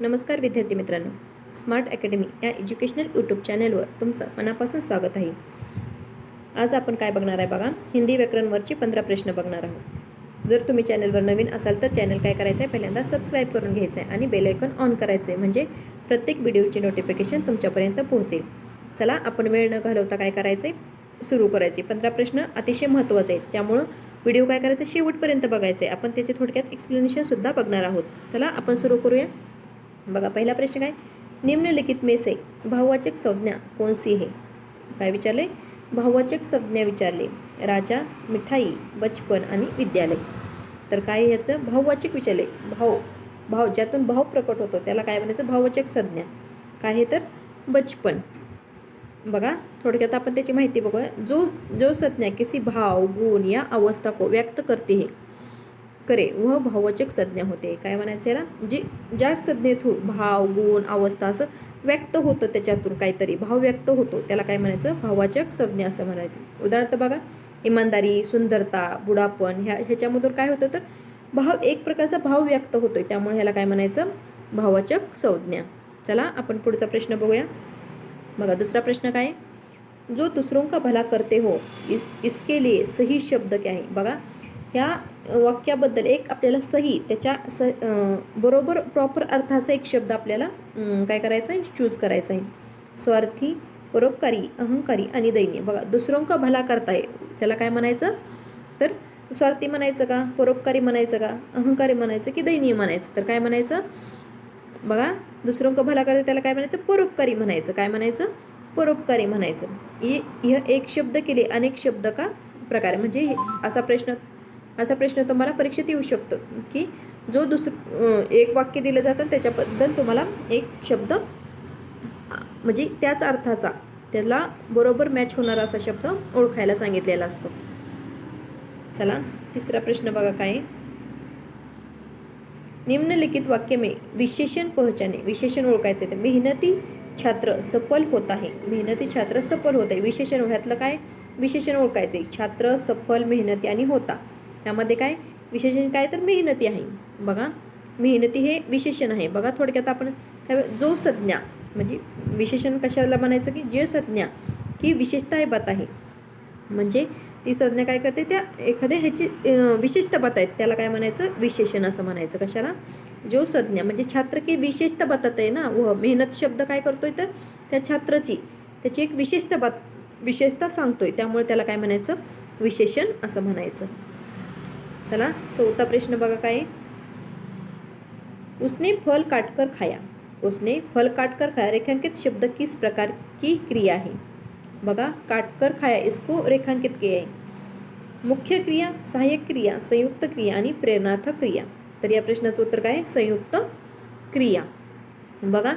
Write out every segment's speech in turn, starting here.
नमस्कार विद्यार्थी मित्रांनो, स्मार्ट अकॅडमी या एज्युकेशनल यूट्यूब चॅनलवर तुमचं मनापासून स्वागत आहे. आज आपण काय बघणार आहे बघा, हिंदी व्याकरणवरचे 15 प्रश्न बघणार आहोत. जर तुम्ही चॅनलवर नवीन असाल तर चॅनल काय करायचं आहे, पहिल्यांदा सबस्क्राईब करून घ्यायचं आहे आणि बेल आयकॉन ऑन करायचं आहे, म्हणजे प्रत्येक व्हिडिओची नोटिफिकेशन तुमच्यापर्यंत पोहोचेल. चला आपण वेळ न घालवता काय करायचं आहे, सुरू करायचे. 15 प्रश्न अतिशय महत्त्वाचे आहेत, त्यामुळं व्हिडिओ काय करायचं शेवटपर्यंत बघायचं आहे. आपण त्याचे थोडक्यात एक्सप्लेनेशनसुद्धा बघणार आहोत. चला आपण सुरू करूया. बघा पहिला प्रश्न काय, निम्नलिखित में से भाववाचक संज्ञा कौन सी है. काय विचारले, भाववाचक संज्ञा विचारले. राजा, मिठाई, बचपन आणि विद्यालय. तर काय येतं, भाववाचक विचारले. भाव ज्यातून भाव प्रकट होतो त्याला काय म्हणायचं, भाववाचक संज्ञा. काय आहे तर बचपन. बघा थोडक्यात आपण त्याची माहिती बघूया. जो संज्ञा किसी भाव, गुण या अवस्था को व्यक्त करते है करे वह भाववाचक संज्ञा होते. काय म्हणायचं याला, जी ज्या संज्ञेतून भाव, गुण, अवस्था असं व्यक्त होतं, त्याच्यातून काहीतरी भाव व्यक्त होतो त्याला काय म्हणायचं, भाववाचक संज्ञा असं म्हणायचं. उदाहरणार्थ बघा, इमानदारी, सुंदरता, बुडापण ह्याच्यामधून काय होतं तर भाव, एक प्रकारचा भाव व्यक्त होतोय, त्यामुळे ह्याला काय म्हणायचं, भाववाचक संज्ञा. चला आपण पुढचा प्रश्न बघूया. बघा दुसरा प्रश्न काय, जो दूसरों का भला करते हो इसके लिए सही शब्द क्या है. बघा ह्या वाक्याबद्दल एक आपल्याला सही, त्याच्या बरोबर प्रॉपर अर्थाचा एक शब्द आपल्याला काय करायचा आहे, चूज करायचा आहे. स्वार्थी, परोपकारी, अहंकारी आणि दैन्य. बघा दुसरों का भला करताय त्याला काय म्हणायचं तर स्वार्थी म्हणायचं का, परोपकारी म्हणायचं का, अहंकारी म्हणायचं की दैन्य म्हणायचं. तर काय म्हणायचं बघा, दुसरों का भला करताय त्याला काय म्हणायचं, परोपकारी म्हणायचं. काय म्हणायचं, परोपकारी म्हणायचं. यह एक शब्द केले अनेक शब्द का प्रकार. म्हणजे असा प्रश्न तुम्हाला परीक्षेत येऊ शकतो की जो एक वाक्य दिलं जातं त्याच्याबद्दल तुम्हाला एक शब्द म्हणजे त्याच अर्थाचा, त्याला बरोबर मॅच होणारा असा शब्द ओळखायला सांगितलेला असतो. चला तिसरा प्रश्न बघा काय, निम्नलिखित वाक्य में विशेषण पहचाने. विशेषण ओळखायचे. तर मेहनती छात्र सफल होत आहे. मेहनती छात्र सफल होत आहे. विशेषण ह्यातलं काय, विशेषण ओळखायचे. छात्र, सफल, मेहनती आणि होता. त्यामध्ये काय विशेषण काय तर मेहनती आहे. बघा मेहनती हे विशेषण आहे. बघा थोडक्यात आपण काय, जो संज्ञा म्हणजे विशेषण कशाला म्हणायचं की जे संज्ञा की विशेषता बात आहे, म्हणजे ती संज्ञा काय करते, त्या एखाद्या ह्याची विशेषता बतायत त्याला काय म्हणायचं, विशेषण असं म्हणायचं. कशाला, जो संज्ञा म्हणजे छात्र की विशेषता बतात आहे ना, व मेहनत शब्द काय करतोय तर त्या छात्राची त्याची एक विशेषता सांगतोय, त्यामुळे त्याला काय म्हणायचं, विशेषण असं म्हणायचं. चला चौथा प्रश्न बघा काय, उसने फल काटकर खाया. उसने फल काटकर खाया रेखांकित शब्द किस प्रकार की क्रिया है. बघा काटकर खाया इसको रेखांकित किया आहे. मुख्य क्रिया, सहाय्यक क्रिया, संयुक्त क्रिया आणि प्रेरणार्थक क्रिया. तर या प्रश्नाचं उत्तर काय, संयुक्त क्रिया. बघा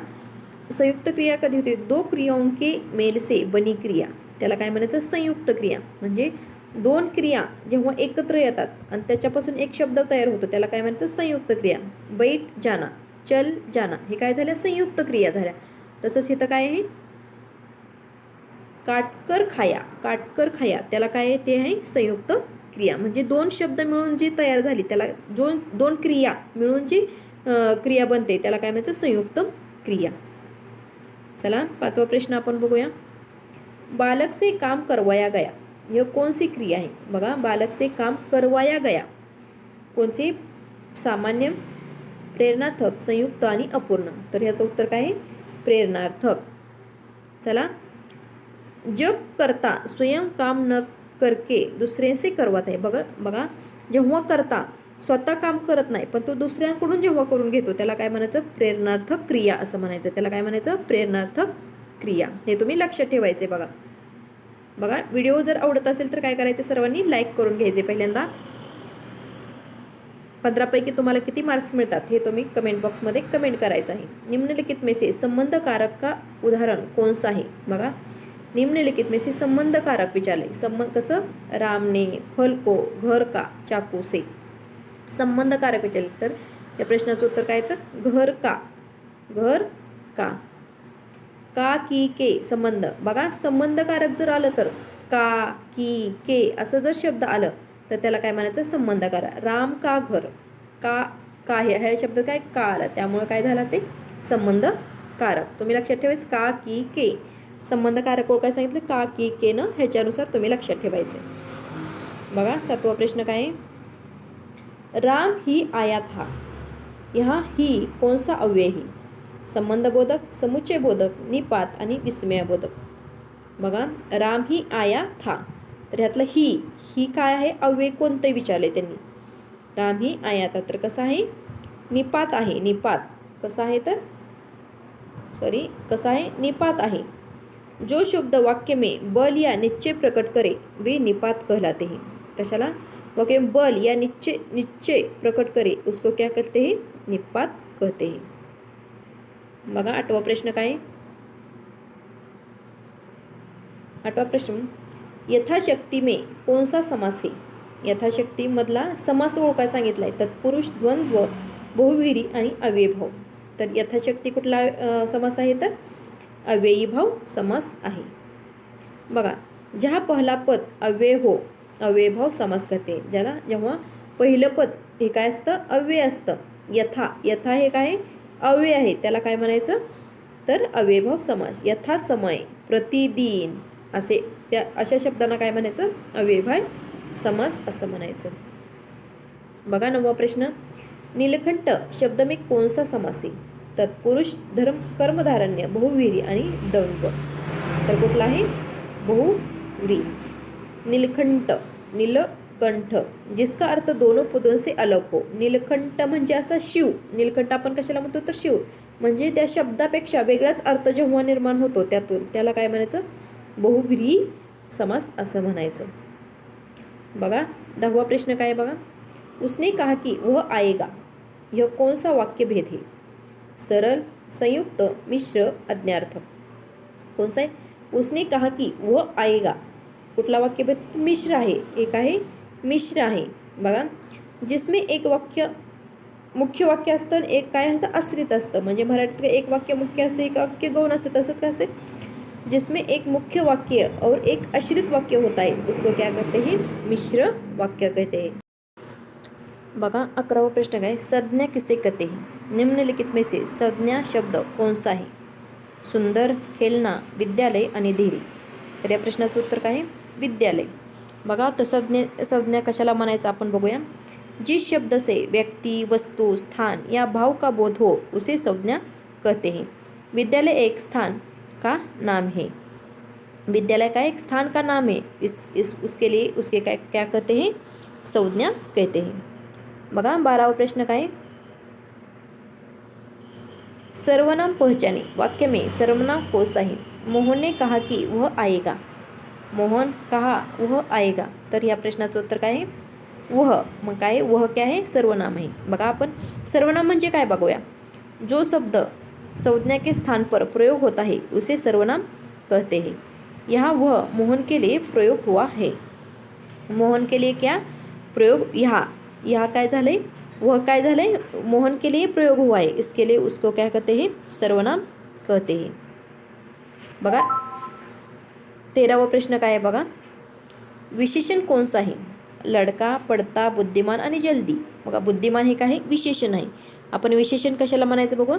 संयुक्त क्रिया कधी होते, दो क्रियाओं के मेल से बनी क्रिया त्याला काय म्हणायचं, संयुक्त क्रिया. म्हणजे दोन क्रिया जेव्हा एकत्र येतात आणि त्याच्यापासून एक शब्द तयार होतो त्याला काय म्हणायचं, संयुक्त क्रिया. बैठ जाना, चल जाना हे काय झाल्या, संयुक्त क्रिया झाल्या. तसंच इथं काय आहे, काटकर खाया त्याला काय आहे, ते आहे संयुक्त क्रिया. म्हणजे दोन शब्द मिळून जी तयार झाली त्याला, दोन क्रिया मिळून जी क्रिया बनते त्याला काय म्हणायचं, संयुक्त क्रिया. चला पाचवा प्रश्न आपण बघूया. बालक से काम करवाया गया यह कौन सी क्रिया है. बघा बालक से काम करवाया गया कोणची, सामान्य, प्रेरणार्थक, संयुक्त आणि अपूर्ण. तर ह्याचं उत्तर काय आहे, प्रेरणार्थक. चला, जब करता स्वयं काम न करके दुसरे से करवत आहे. बघा जेव्हा करता स्वतः काम करत नाही पण तो दुसऱ्यांकडून जेव्हा करून घेतो त्याला काय म्हणायचं, प्रेरणार्थक क्रिया असं म्हणायचं. त्याला काय म्हणायचं, प्रेरणार्थक क्रिया. हे तुम्ही लक्षात ठेवायचे. बघा व्हिडिओ जर आवडत असेल तर काय करायचे, सर्वांनी लाईक करून घ्यायचे. पहिल्यांदा 15 पैकी तुम्हाला किती मार्क्स मिळतात हे तुम्ही कमेंट बॉक्समध्ये कमेंट करायचं आहे. निम्नलिखित में से संबंध कारक का उदाहरण कौन सा है. बघा निम्नलिखित में से संबंध कारक विचारले. संबंध कसं, राम ने, फल को, घर का, चाकू से. संबंध कारक विचारले तर या प्रश्नाचं उत्तर काय तर घर का. का की के संबंध. बघा संबंध कारक जर आलं तर का, की, के असं जर शब्द आलं तर त्याला काय म्हणायचं, संबंध कारक. राम का घर, का ह्या शब्द काय का आला त्यामुळे काय झाला ते संबंधकारक. तुम्ही लक्षात ठेवायचं का की के संबंधकारक ओळखाय सांगितलं का की के न ह्याच्यानुसार तुम्ही लक्षात ठेवायचे. बघा 7वा प्रश्न काय आहे. राम ही आया था. यहाँ ही कौन सा अव्यय है. संबंधबोधक, समुच्चयबोधक, निपात आणि विस्मयबोधक. बघा राम ही आया था तर ह्यातलं ही काय आहे अव्यय कोणते विचारले त्यांनी. राम ही आया था तर कसा आहे निपात आहे. निपात कसा आहे तर कसा है निपात आहे. जो शब्द वाक्य में बल या निश्चय प्रकट करे वे निपात कहलाते हैं. कशाला वाक्य में बल या निश्चय प्रकट करे उसको क्या कहते हैं निपात कहते हैं. बघा 8वा प्रश्न काय आहे. 8वा प्रश्न यथाशक्ती में कौन सा समास है. यथाशक्ती मधला समास ओळखाय सांगितलाय तत्पुरुष, द्वंद्व, बहुव्रीही आणि अव्ययीभाव. तर यथाशक्ती कुठला समास आहे तर अव्ययीभाव समास आहे. बघा जहाँ पहला पद अव्यय हो अव्ययीभाव समास कहते. ज्याला जेव्हा पहिलं पद हे काय असतं अव्यय असतं. यथा हे काय अव्यय आहे त्याला काय म्हणायचं तर अव्ययीभाव समास. यथा समय, प्रतिदिन असे त्या अशा शब्दांना काय म्हणायचं अव्ययीभाव समास असं म्हणायचं. बघा 9वा प्रश्न नीलकंठ शब्द में कौन सा समास है. तत्पुरुष, धर्म, कर्मधारण्य, बहुव्रीही आणि द्वंद्व. तर कुठला आहे बहुव्रीही. नीलकंठ जिसका अर्थ दोनों पदों से अलग हो. नीलकंठ म्हणजे असा शिव. नीलकंठ आपण कशाला म्हणतो तर शिव म्हणजे त्या शब्दापेक्षा वेगळाच अर्थ जेव्हा निर्माण होतो त्यातून त्याला काय म्हणायचं बहुव्रीही समास असं म्हणायचं. बघा 10वा प्रश्न काय आहे बघा. उसने कहा कि वह आएगा. यह कौन सा वाक्य भेद है. सरल, संयुक्त, मिश्र, अज्ञार्थक. कौन सा है. उसने कहा कि वह आएगा कुठला वाक्य भेद मिश्र आहे. एक आहे मिश्र आहे. बघा जिसमें एक वाक्य मुख्य वाक्य असतं एक काय असतं आश्रित असतं. म्हणजे मराठीत एक वाक्य मुख्य असतं एक वाक्य गौण असतं. तसंच काय असते जिसमें एक मुख्य वाक्य और एक आश्रित वाक्य होता है उसको क्या कहते हैं मिश्र वाक्य कहते हैं. बघा 11वा प्रश्न काय संज्ञा किसे कहते हैं. निम्नलिखित में से संज्ञा शब्द कौन सा है. सुंदर, खेलना, विद्यालय आणि धीरे. तर या प्रश्नाचं उत्तर काय आहे विद्यालय. बघा तर संज्ञा कशाला म्हणायचं आपण बघूया. जिस शब्द से व्यक्ति, वस्तु, स्थान या भाव का बोध हो उसे संज्ञा कहते हैं. विद्यालय एक स्थान का नाम है. विद्यालय का एक स्थान का नाम है. उसके लिए उसके क्या कहते हैं संज्ञा कहते हैं. बघा 12वा प्रश्न काय सर्वनाम पहचाने. वाक्य में सर्वनाम कौन सा है. मोहन ने कहा कि वह आएगा. मोहन कहा वह आएगा. तर या प्रश्नाचं उत्तर काय आहे वह. मग काय वह क्या आहे सर्वनाम आहे. बघा आपण सर्वनाम म्हणजे काय बघूया. जो शब्द संज्ञा के स्थान पर प्रयोग होता है उसे सर्वनाम कहते हैं. यहाँ वह मोहन के लिए प्रयोग हुआ है. मोहन के लिए क्या प्रयोग यहाँ काय झाले वह काय झाले मोहन के लिए प्रयोग हुआ है. इसके लिए उसको क्या कहते हैं सर्वनाम कहते हैं. बघा 13वा प्रश्न काय आहे बघा. विशेषण कौन सा है. लड़का, पडता, बुद्धिमान आणि जल्दी. बघा बुद्धिमान हे काय विशेषण आहे. आपण विशेषण कशाला म्हणायचं बघू.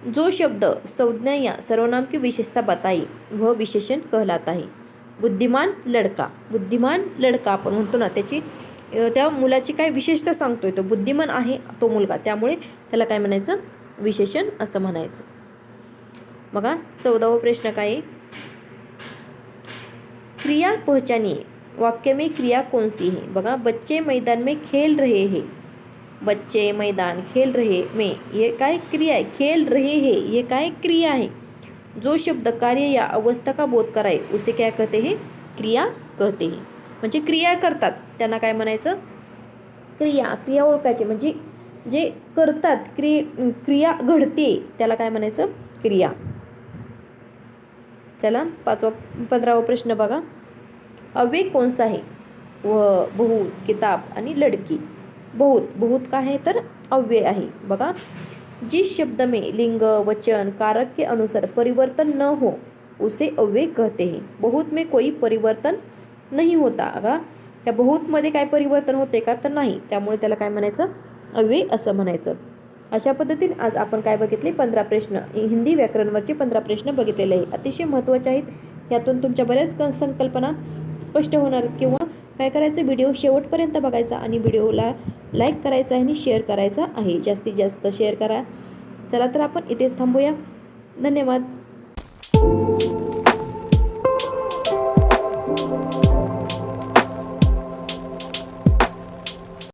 जो शब्द संज्ञा या सर्वनाम की विशेषता बताई वह विशेषण कहलाता है. बुद्धिमान लड़का आपण म्हणतो ना त्याची त्या मुलाची काय विशेषता सांगतोय तो बुद्धिमान आहे तो मुलगा त्यामुळे त्याला काय म्हणायचं विशेषण असं म्हणायचं. बघा 14वा प्रश्न काय आहे. क्रिया पहचानिए. वाक्य में क्रिया कौन सी है. बघा बच्चे मैदान में खेल रहे हैं. बच्चे मैदान खेल रहे में ये काय क्रिया है. खेल रहे हैं ये काय क्रिया है. जो शब्द कार्य या अवस्था का बोध कराए उसे क्या कहते हैं क्रिया कहते हैं. म्हणजे क्रिया करतात त्यांना काय म्हणायचं क्रिया ओळखायचे म्हणजे जे करतात क्रिया घडते त्याला काय म्हणायचं क्रिया. चला 15वा प्रश्न बघा. अव्यय कौन सा है. वह, बहुत, किताब आणि लड़की. बहुत का है तर अव्यय आहे. बघा जिस शब्द में लिंग, वचन, कारक के अनुसार परिवर्तन न हो उसे अव्यय कहते हैं. बहुत में कोई परिवर्तन नहीं होता. अगा या बहुत मध्ये काय परिवर्तन होते का तर नाही त्यामुळे त्याला काय म्हणायचं अव्यय असं म्हणायचं. अशा पद्धतीने आज आपण काय बघितले 15 प्रश्न हिंदी व्याकरणवरचे 15 प्रश्न बघितलेले आहे. अतिशय महत्त्वाचे आहेत. यातून तुमच्या बऱ्याच संकल्पना स्पष्ट होणार आहेत. किंवा काय करायचं, व्हिडिओ शेवटपर्यंत बघायचा आणि व्हिडिओला लाईक करायचा आणि शेअर करायचा आहे. जास्तीत जास्त शेअर करा. चला तर आपण इथेच थांबूया. धन्यवाद.